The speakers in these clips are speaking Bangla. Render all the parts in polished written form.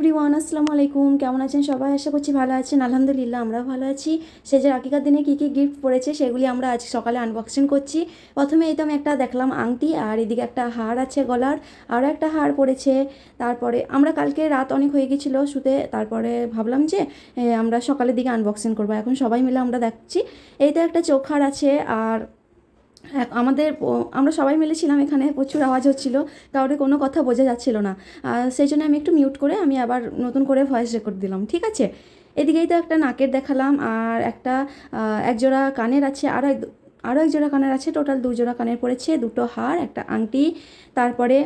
এভরিওয়ান, আসসালামু আলাইকুম। কেমন আছেন সবাই? আশা করছি ভালো আছেন। আলহামদুলিল্লাহ আমরাও ভালো আছি। সেজের আকিকার দিনে কী কী গিফট পড়েছে সেগুলি আমরা আজ সকালে আনবক্সিং করছি। প্রথমে এই তো আমি একটা দেখলাম আংটি, আর এদিকে একটা হার আছে গলার, আরও একটা হার পড়েছে। তারপরে আমরা কালকে রাত অনেক হয়ে গেছিলো শুতে, তারপরে ভাবলাম যে আমরা সকালের দিকে আনবক্সিং করবো। এখন সবাই মিলে আমরা দেখছি। এই তো একটা চোখ হার আছে। আর আমরা সবাই মিলেছিলাম, এখানে প্রচুর আওয়াজ হচ্ছিল, কাউরে কোনো কথা বোঝা যাচ্ছিল না। সেই জন্য আমি একটু মিউট করে আমি আবার নতুন করে ভয়েস রেকর্ড দিলাম, ঠিক আছে। এদিকেই তো একটা নাকের দেখালাম, আর একটা একজোড়া কানের আছে, আরও এক জোড়া কানের আছে। টোটাল 2 জোড়া কানের পড়েছে, 2টো হার, একটা আংটি। তারপরে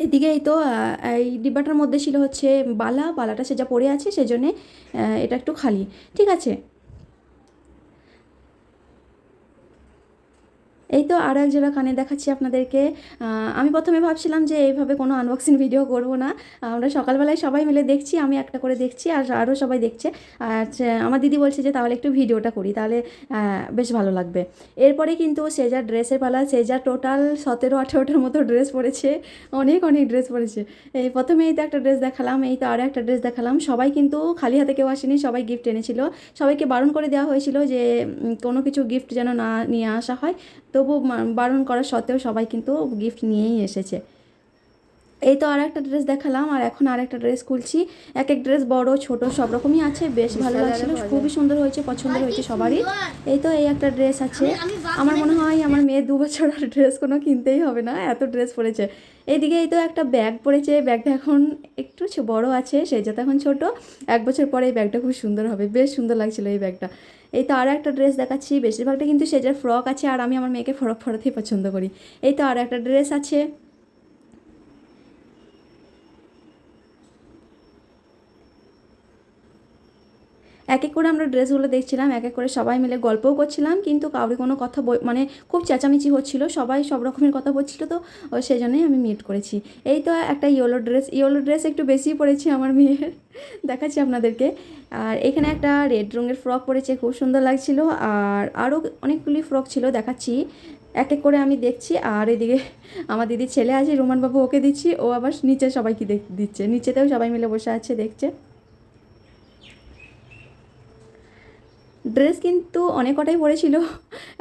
এদিকে এই তো এই ডিব্বাটার মধ্যে ছিল হচ্ছে বালাটা সে যা পড়ে আছে, সেজন্যে এটা একটু খালি, ঠিক আছে। এই তো আরও এক জোড়া কানে দেখাচ্ছি আপনাদেরকে। আমি প্রথমে ভাবছিলাম যে এইভাবে কোনো আনবক্সিং ভিডিও করব না। আমরা সকালবেলায় সবাই মিলে দেখছি, আমি একটা করে দেখছি আর আরও সবাই দেখছে। আর আমার দিদি বলছে যে তাহলে একটু ভিডিওটা করি, তাহলে বেশ ভালো লাগবে। এরপরে কিন্তু সেজার ড্রেসের পালা। সেজার টোটাল 17-18টার মতো ড্রেস পরেছে, অনেক ড্রেস পরেছে। এই প্রথমে এই তো একটা ড্রেস দেখালাম, এই তো আরও একটা ড্রেস দেখালাম। সবাই কিন্তু খালি হাতে কেউ আসেনি, সবাই গিফট এনেছিল। সবাইকে বারণ করে দেওয়া হয়েছিল যে কোনো কিছু গিফট যেন না নিয়ে আসা হয়, তবু বারণ করা সত্ত্বেও সবাই কিন্তু গিফট নিয়েই এসেছে। এই তো আর একটা ড্রেস দেখালাম, আর এখন আর একটা ড্রেস খুলছি। এক ড্রেস বড় ছোট সব রকমই আছে, বেশ ভালো লাগছিল, খুবই সুন্দর হয়েছে, পছন্দ হয়েছে সবারই। এই তো এই একটা ড্রেস আছে। আমার মনে হয় আমার মেয়ে 2 বছর আর ড্রেস কোনো কিনতেই হবে না, এত ড্রেস পরেছে। এইদিকে এই তো একটা ব্যাগ পরেছে, ব্যাগটা এখন একটু বড় আছে, সেই যাতে এখন ছোট। 1 বছর পরে এই ব্যাগটা খুব সুন্দর হবে, বেশ সুন্দর লাগছিল এই ব্যাগটা। এই তো আরও একটা ড্রেস দেখাচ্ছি, বেশিরভাগটা কিন্তু সেজার ফ্রক আছে, আর আমি আমার মেয়েকে ফ্রক পরাতেই পছন্দ করি। এই তো আরও একটা ড্রেস আছে। এক এক করে আমরা ড্রেসগুলো দেখছিলাম, এক এক করে সবাই মিলে গল্পও করছিলাম, কিন্তু কাউরি কোনো কথা মানে খুব চেঁচামেচি হচ্ছিল, সবাই সব রকমের কথা বলছিল, তো সেই জন্যই আমি মিউট করেছি। এই তো একটা ইয়েলো ড্রেস একটু বেশি পরেছি আমার মেয়ের, দেখাচ্ছি আপনাদেরকে। আর এখানে একটা রেড রঙের ফ্রক পরেছে, খুব সুন্দর লাগছিল। আর আরও অনেকগুলি ফ্রক ছিল, দেখাচ্ছি এক এক করে আমি দেখছি। আর এদিকে আমার দিদির ছেলে আছে রোমান বাবু, ওকে দিচ্ছি, ও আবার নিচে সবাইকে দিচ্ছে, নিচেতেও সবাই মিলে বসে আছে দেখছে। ড্রেস কিন্তু অনেক কটাই পড়েছিল,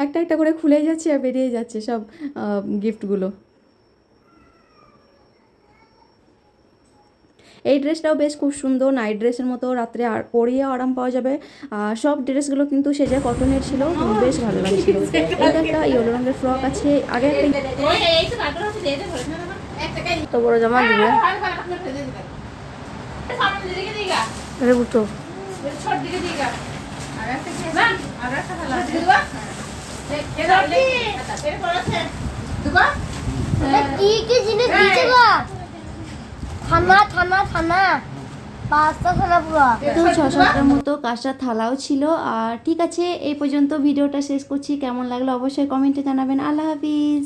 একটা একটা করে খুলে যাচ্ছে আর বেরিয়ে যাচ্ছে সব গিফটগুলো। এই ড্রেসটাও বেশ খুব সুন্দর, নাইট ড্রেসের মতো, রাত্রে আর পরিয়ে আরাম পাওয়া যাবে। সব ড্রেসগুলো কিন্তু সেজে কটনের ছিল, বেশ ভালো লাগছিল। এটা একটা ইয়েলো রঙের ফ্রক আছে, আগে একটা তো বড় জামা দিবে বুটো তো 6-7টার মতো কাঁসার থালাও ছিল। আর ঠিক আছে, এই পর্যন্ত ভিডিওটা শেষ করছি। কেমন লাগলো অবশ্যই কমেন্টে জানাবেন। আল্লাহ হাফিজ।